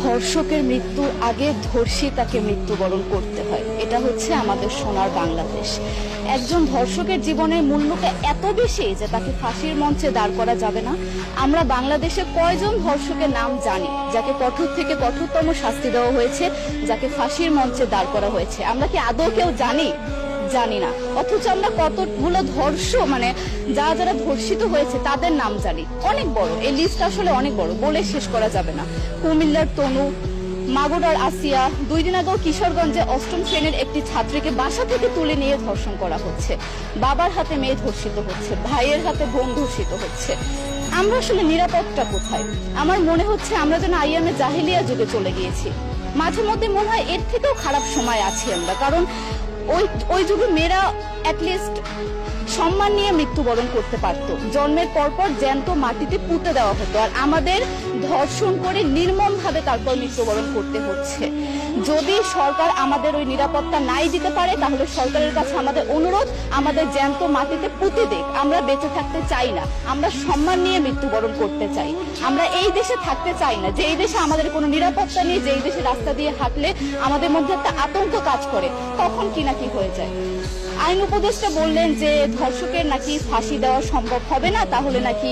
ধর্ষকের মৃত্যুর আগে ধর্ষী তাকে মৃত্যুবরণ করতে হয়, এটা হচ্ছে আমাদের সোনার বাংলাদেশ। একজন ধর্ষকের জীবনের মূল্যটা এত বেশি যে তাকে ফাঁসির মঞ্চে দাঁড় করা যাবে না। আমরা বাংলাদেশে কয়জন ধর্ষকের নাম জানি যাকে কঠোর থেকে কঠোরতম শাস্তি দেওয়া হয়েছে, যাকে ফাঁসির মঞ্চে দাঁড় করা হয়েছে? আমরা কি আদৌ কেউ জানি? জানি না। অথচ আমরা কতগুলো যারা ধর্ষিত হয়েছে তাদের নাম জানি, অনেক বড়। এই লিস্ট আসলে অনেক বড়, বলে শেষ করা যাবে না। কুমিল্লার তনু, মাগুরার আসিয়া, 2 দিন আগেও কিশোরগঞ্জে 8ম শ্রেণীর একটি ছাত্রীকে বাসা থেকে তুলে নিয়ে ধর্ষণ করা হচ্ছে। বাবার হাতে মেয়ে ধর্ষিত হচ্ছে, ভাইয়ের হাতে বোন ধর্ষিত হচ্ছে। আমরা আসলে নিরাপত্তা কোথায়? আমার মনে হচ্ছে আমরা যেন আইয়ামে জাহিলিয়া যুগে চলে গিয়েছি। মাঝে মধ্যে মনে হয় এর থেকেও খারাপ সময় আছি আমরা, কারণ ওই যুগে মেয়েরা অ্যাটলিস্ট সম্মান নিয়ে মৃত্যুবরণ করতে পারতো। জন্মের পরপর জ্যান্ত মাটিতে পুঁতে দেওয়া হতো, আর আমাদের ধর্ষণ করে নির্মমভাবে তারপর মৃত্যুবরণ করতে হচ্ছে। যদি সরকার আমাদের ওই নিরাপত্তা নাই দিতে পারে, তাহলে সরকারের কাছে আমাদের অনুরোধ, আমাদের জ্যান্ত মাটিতে পুঁতে দেখ। আমরা বেঁচে থাকতে চাই না, আমরা সম্মান নিয়ে মৃত্যুবরণ করতে চাই। আমরা এই দেশে থাকতে চাই না যে এই দেশে আমাদের কোনো নিরাপত্তা নেই, যে এই দেশে রাস্তা দিয়ে হাঁটলে আমাদের মধ্যে একটা আতঙ্ক কাজ করে, তখন কি না কি হয়ে যায়। আইন উপদেষ্টা বললেন যে ধর্ষকের নাকি ফাঁসি দেওয়া সম্ভব হবে না, তাহলে নাকি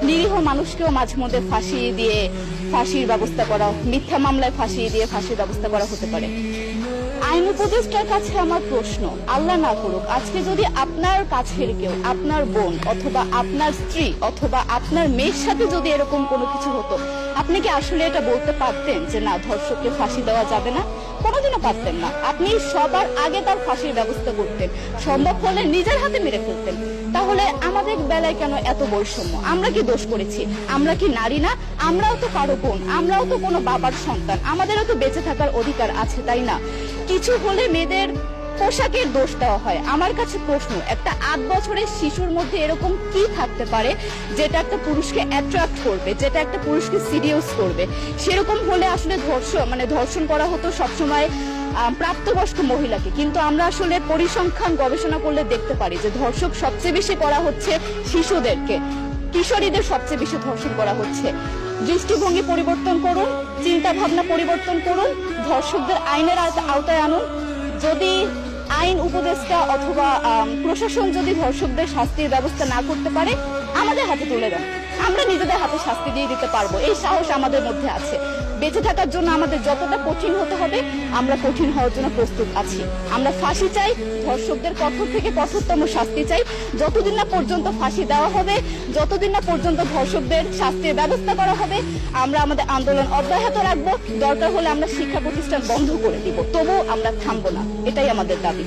নিরীহ মানুষকেও মাঝে মধ্যে ফাঁসির ব্যবস্থা করা, মিথ্যা মামলায় ফাঁসিয়ে দিয়ে ফাঁসির ব্যবস্থা করা হতে পারে। আইন উপদেষ্টার কাছে আমার প্রশ্ন, আল্লাহ না করুক আজকে যদি আপনার কাছের কেউ, আপনার বোন অথবা আপনার স্ত্রী অথবা আপনার মেয়ের সাথে যদি এরকম কোনো কিছু হতো, আপনি কি আসলে এটা বলতে পারতেন যে না, ধর্ষককে ফাঁসি দেওয়া যাবে না? কোনোদিনও পারতেন না। আপনি সবার আগে তার ফাঁসির ব্যবস্থা করতেন, সম্ভব হলে নিজের হাতে মেরে ফেলতেন। তাহলে আমাদের বেলায় কেন এত বৈষম্য? আমরা কি দোষ করেছি? আমরা কি নারী না? আমরাও তো কারো বোন, আমরাও তো কোনো বাবার সন্তান, আমাদেরও তো বেঁচে থাকার অধিকার আছে, তাই না? কিছু হলে মেয়েদের পোশাকের দোষ দেওয়া হয়। আমার কাছে প্রশ্ন, একটা 8 বছরের শিশুর মধ্যে এরকম কি থাকতে পারে যেটা একটা পুরুষকে অ্যাট্রাক্ট করবে, যেটা একটা পুরুষকে সিরিয়াস করবে? সেরকম হলে আসলে ধর্ষণ করা হতো সবসময় প্রাপ্তবয়স্ক মহিলাকে। কিন্তু আমরা আসলে পরিসংখ্যান গবেষণা করলে দেখতে পারি যে ধর্ষক সবচেয়ে বেশি করা হচ্ছে শিশুদেরকে, কিশোরীদের সবচেয়ে বেশি ধর্ষণ করা হচ্ছে। দৃষ্টিভঙ্গি পরিবর্তন করুন, চিন্তা ভাবনা পরিবর্তন করুন, ধর্ষকদের আইনের আওতায় আনুন। যদি আইন উপদেষ্টা অথবা প্রশাসন যদি ধর্ষকদের শাস্তির ব্যবস্থা না করতে পারে, আমাদের হাতে তুলে দেন, আমরা নিজেদের হাতে শাস্তি দিয়ে দিতে পারবো। এই সাহস আমাদের মধ্যে আছে। বেঁচে থাকার জন্য আমাদের যতটা কঠিন হতে হবে, আমরা কঠিন হওয়ার জন্য প্রস্তুত আছি। আমরা ফাঁসি চাই, ধর্ষকদের কঠোর থেকে কঠোরতম শাস্তি চাই। যতদিন না পর্যন্ত ফাঁসি দেওয়া হবে, যতদিন না পর্যন্ত ধর্ষকদের শাস্তির ব্যবস্থা করা হবে, আমরা আমাদের আন্দোলন অব্যাহত রাখবো। দরকার হলে আমরা শিক্ষা প্রতিষ্ঠান বন্ধ করে দিব, তবুও আমরা থামবো না। এটাই আমাদের দাবি।